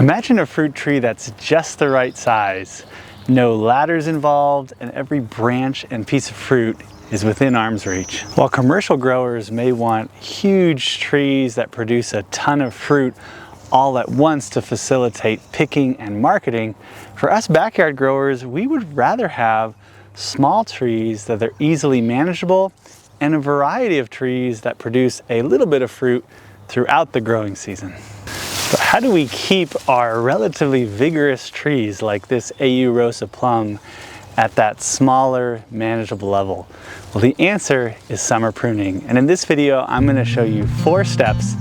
Imagine a fruit tree that's just the right size. No ladders involved, and every branch and piece of fruit is within arm's reach. While commercial growers may want huge trees that produce a ton of fruit all at once to facilitate picking and marketing, for us backyard growers, we would rather have small trees that are easily manageable and a variety of trees that produce a little bit of fruit throughout the growing season. But how do we keep our relatively vigorous trees like this AU Rosa plum at that smaller, manageable level? Well, the answer is summer pruning. And in this video, I'm going to show you 4 steps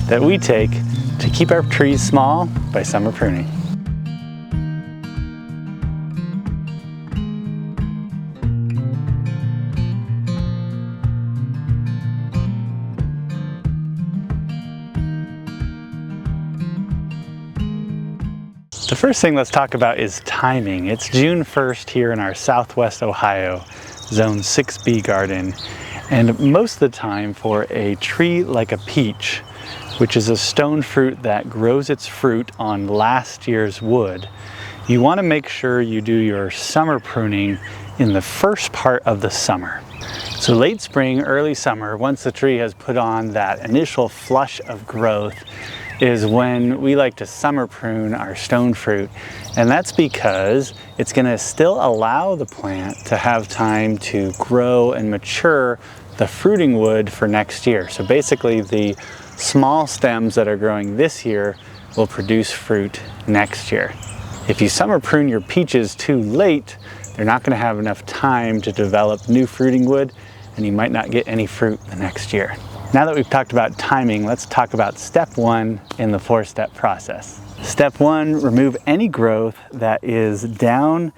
that we take to keep our trees small by summer pruning. The first thing let's talk about is timing. It's June 1st here in our Southwest Ohio Zone 6B garden, and most of the time for a tree like a peach, which is a stone fruit that grows its fruit on last year's wood, you want to make sure you do your summer pruning in the first part of the summer. So late spring, early summer, once the tree has put on that initial flush of growth, is when we like to summer prune our stone fruit. And that's because it's going to still allow the plant to have time to grow and mature the fruiting wood for next year. So basically the small stems that are growing this year will produce fruit next year. If you summer prune your peaches too late, they're not going to have enough time to develop new fruiting wood, and you might not get any fruit the next year. Now that we've talked about timing, let's talk about step 1 in the 4-step process. Step 1, remove any growth that is down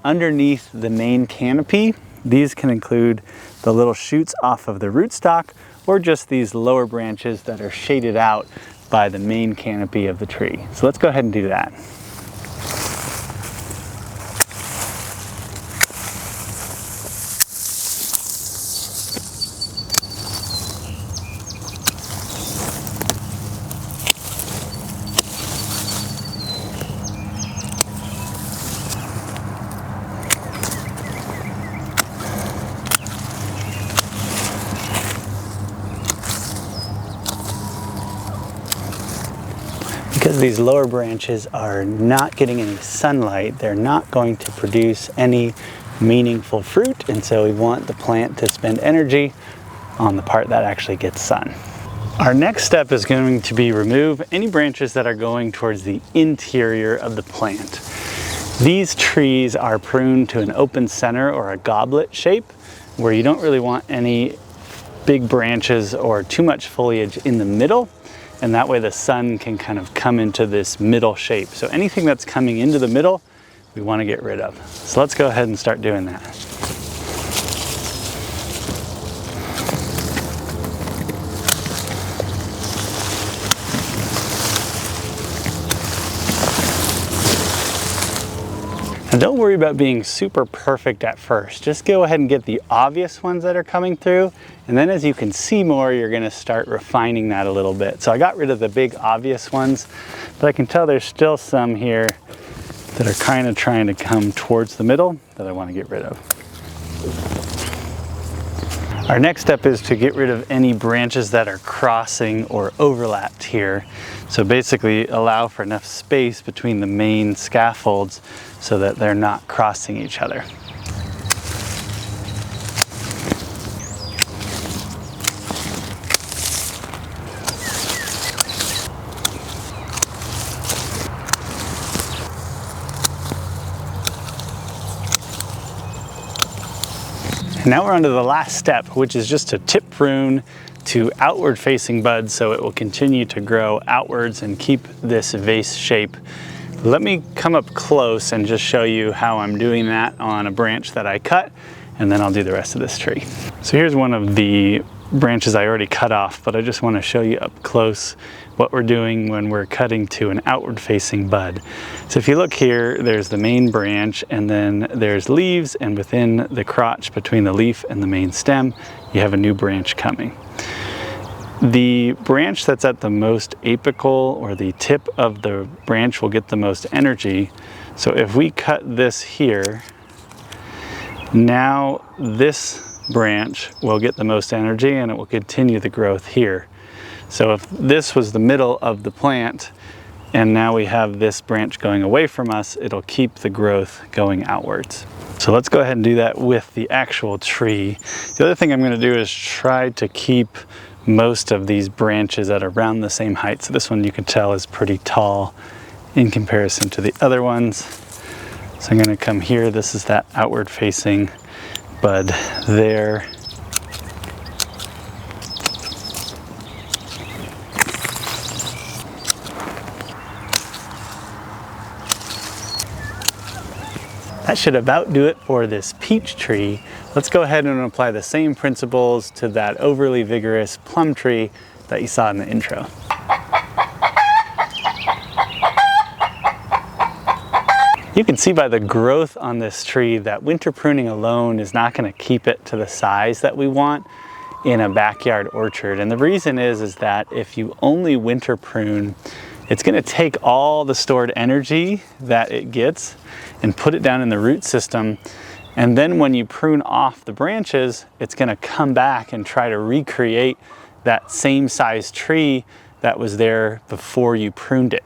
underneath the main canopy. These can include the little shoots off of the rootstock or just these lower branches that are shaded out by the main canopy of the tree. So let's go ahead and do that. Because these lower branches are not getting any sunlight, they're not going to produce any meaningful fruit, and so we want the plant to spend energy on the part that actually gets sun. Our next step is going to be remove any branches that are going towards the interior of the plant. These trees are pruned to an open center or a goblet shape, where you don't really want any big branches or too much foliage in the middle. And that way the sun can kind of come into this middle shape. So anything that's coming into the middle, we want to get rid of. So let's go ahead and start doing that. And don't worry about being super perfect at first. Just go ahead and get the obvious ones that are coming through. And then as you can see more, you're going to start refining that a little bit. So I got rid of the big obvious ones, but I can tell there's still some here that are kind of trying to come towards the middle that I want to get rid of. Our next step is to get rid of any branches that are crossing or overlapped here. So basically allow for enough space between the main scaffolds so that they're not crossing each other. And now we're on to the last step, which is just to tip prune to outward facing buds so it will continue to grow outwards and keep this vase shape. Let me come up close and just show you how I'm doing that on a branch that I cut, and then I'll do the rest of this tree. So here's one of the branches I already cut off, but I just want to show you up close what we're doing when we're cutting to an outward facing bud. So if you look here, there's the main branch, and then there's leaves, and within the crotch between the leaf and the main stem, you have a new branch coming. The branch that's at the most apical, or the tip of the branch, will get the most energy. So if we cut this here, now this branch will get the most energy and it will continue the growth here. So if this was the middle of the plant and now we have this branch going away from us, it'll keep the growth going outwards. So let's go ahead and do that with the actual tree. The other thing I'm going to do is try to keep most of these branches at around the same height. So this one you can tell is pretty tall in comparison to the other ones. So I'm going to come here. This is that outward facing bud there. That should about do it for this peach tree. Let's go ahead and apply the same principles to that overly vigorous plum tree that you saw in the intro. You can see by the growth on this tree that winter pruning alone is not going to keep it to the size that we want in a backyard orchard. And the reason is that if you only winter prune, it's going to take all the stored energy that it gets and put it down in the root system. And then when you prune off the branches, it's going to come back and try to recreate that same size tree that was there before you pruned it.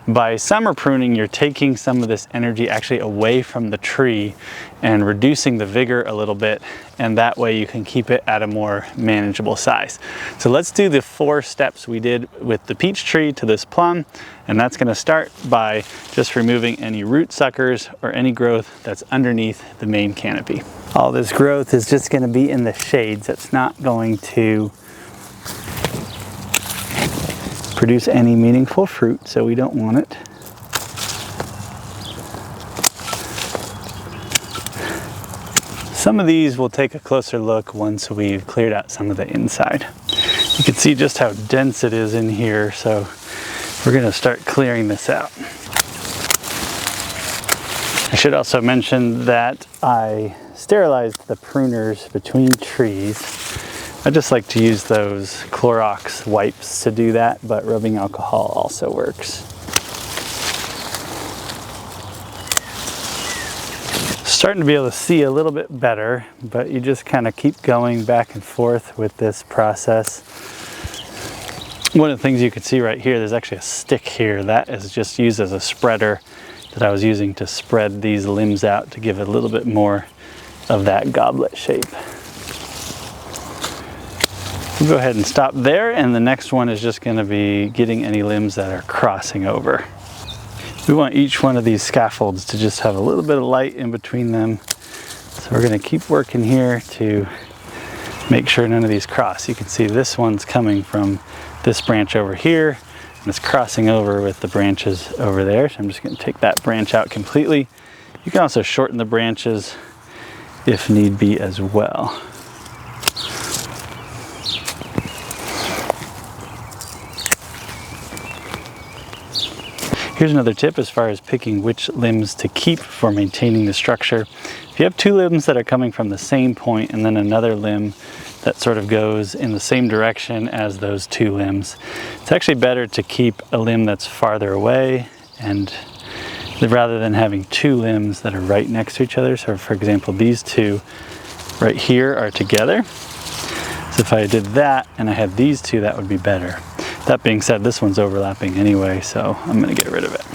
By summer pruning, you're taking some of this energy actually away from the tree and reducing the vigor a little bit, and that way you can keep it at a more manageable size. So let's do the 4 steps we did with the peach tree to this plum, and that's going to start by just removing any root suckers or any growth that's underneath the main canopy. All this growth is just going to be in the shades. It's not going to produce any meaningful fruit, so we don't want it. Some of these we'll take a closer look once we've cleared out some of the inside. You can see just how dense it is in here, so we're going to start clearing this out. I should also mention that I sterilized the pruners between trees. I just like to use those Clorox wipes to do that, but rubbing alcohol also works. Starting to be able to see a little bit better, but you just kind of keep going back and forth with this process. One of the things you can see right here, there's actually a stick here that is just used as a spreader that I was using to spread these limbs out to give it a little bit more of that goblet shape. We'll go ahead and stop there, and the next one is just going to be getting any limbs that are crossing over. We want each one of these scaffolds to just have a little bit of light in between them. So we're going to keep working here to make sure none of these cross. You can see this one's coming from this branch over here, and it's crossing over with the branches over there. So I'm just going to take that branch out completely. You can also shorten the branches if need be as well. Here's another tip as far as picking which limbs to keep for maintaining the structure. If you have 2 limbs that are coming from the same point and then another limb that sort of goes in the same direction as those 2 limbs, it's actually better to keep a limb that's farther away, and rather than having 2 limbs that are right next to each other. So for example, these 2 right here are together. So if I did that and I had these 2, that would be better. That being said, this one's overlapping anyway, so I'm going to get rid of it.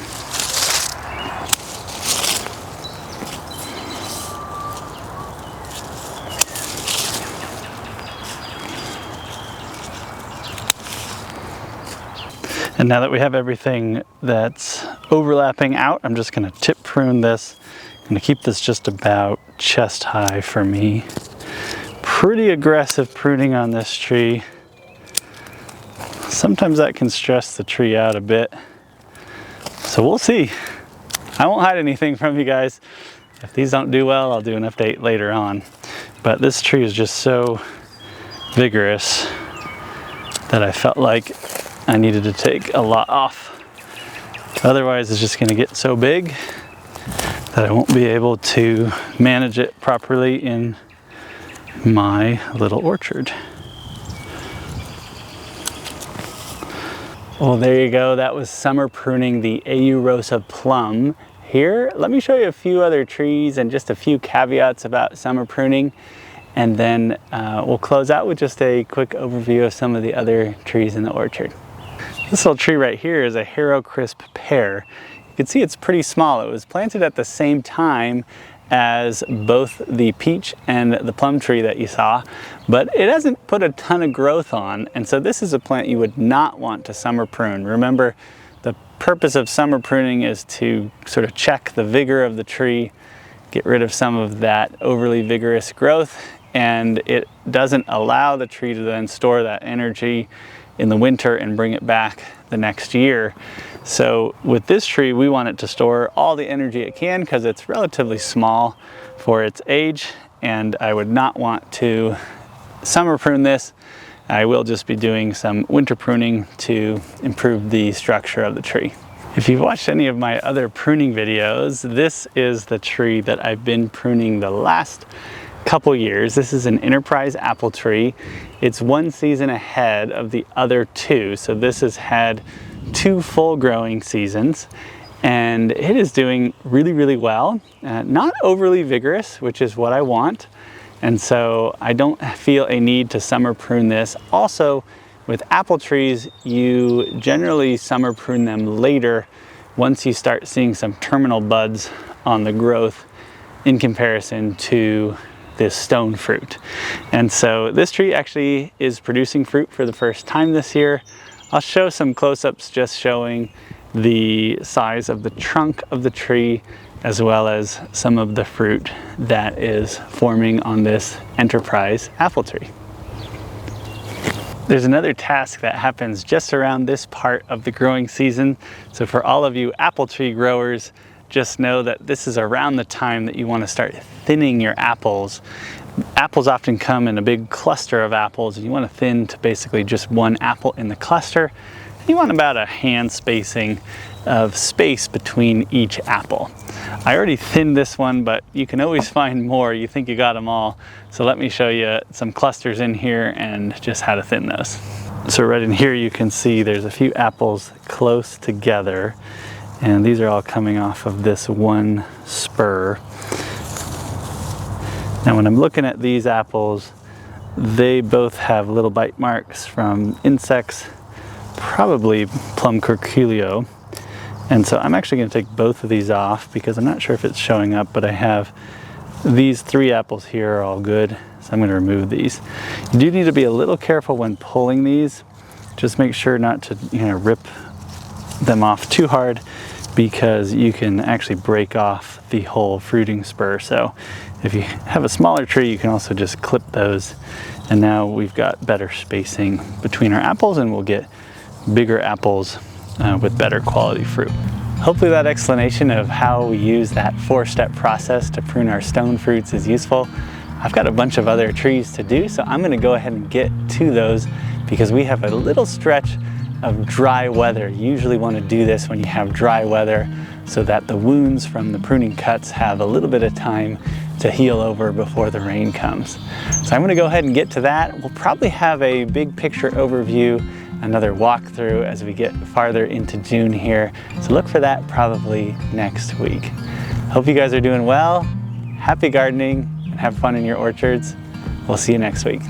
And now that we have everything that's overlapping out, I'm just going to tip prune this. I'm going to keep this just about chest high for me. Pretty aggressive pruning on this tree. Sometimes that can stress the tree out a bit. So we'll see. I won't hide anything from you guys. If these don't do well, I'll do an update later on. But this tree is just so vigorous that I felt like I needed to take a lot off. Otherwise, it's just going to get so big that I won't be able to manage it properly in my little orchard. Well, there you go. That was summer pruning the Rosa plum. Here, let me show you a few other trees and just a few caveats about summer pruning. And then we'll close out with just a quick overview of some of the other trees in the orchard. This little tree right here is a Harrow Crisp pear. You can see it's pretty small. It was planted at the same time as both the peach and the plum tree that you saw, but it hasn't put a ton of growth on. And so this is a plant you would not want to summer prune. Remember, the purpose of summer pruning is to sort of check the vigor of the tree, get rid of some of that overly vigorous growth, and it doesn't allow the tree to then store that energy in the winter and bring it back the next year. So with this tree, we want it to store all the energy it can because it's relatively small for its age, and I would not want to summer prune this. I will just be doing some winter pruning to improve the structure of the tree. If you've watched any of my other pruning videos, this is the tree that I've been pruning the last couple years. This is an Enterprise apple tree. It's one season ahead of the other two. So this has had 2 full growing seasons, and it is doing really, really well. Not overly vigorous, which is what I want. And so I don't feel a need to summer prune this. Also, with apple trees, you generally summer prune them later once you start seeing some terminal buds on the growth in comparison to this stone fruit. And so this tree actually is producing fruit for the first time this year. I'll show some close-ups just showing the size of the trunk of the tree as well as some of the fruit that is forming on this Enterprise apple tree. There's another task that happens just around this part of the growing season. So for all of you apple tree growers, just know that this is around the time that you want to start thinning your apples. Apples often come in a big cluster of apples, and you want to thin to basically just one apple in the cluster. You want about a hand spacing of space between each apple. I already thinned this one, but you can always find more. You think you got them all. So let me show you some clusters in here and just how to thin those. So right in here you can see there's a few apples close together, and these are all coming off of this one spur. Now when I'm looking at these apples, they both have little bite marks from insects, probably plum curculio. And so I'm actually going to take both of these off because I'm not sure if it's showing up, but I have these 3 apples here are all good. So I'm going to remove these. You do need to be a little careful when pulling these. Just make sure not to, rip them off too hard, because you can actually break off the whole fruiting spur. So if you have a smaller tree, you can also just clip those. And now we've got better spacing between our apples, and we'll get bigger apples with better quality fruit. Hopefully that explanation of how we use that 4-step process to prune our stone fruits is useful. I've got a bunch of other trees to do, so I'm going to go ahead and get to those because we have a little stretch of dry weather. You usually want to do this when you have dry weather so that the wounds from the pruning cuts have a little bit of time to heal over before the rain comes. So I'm going to go ahead and get to that. We'll probably have a big picture overview, another walkthrough as we get farther into June here. So look for that probably next week. Hope you guys are doing well. Happy gardening and have fun in your orchards. We'll see you next week.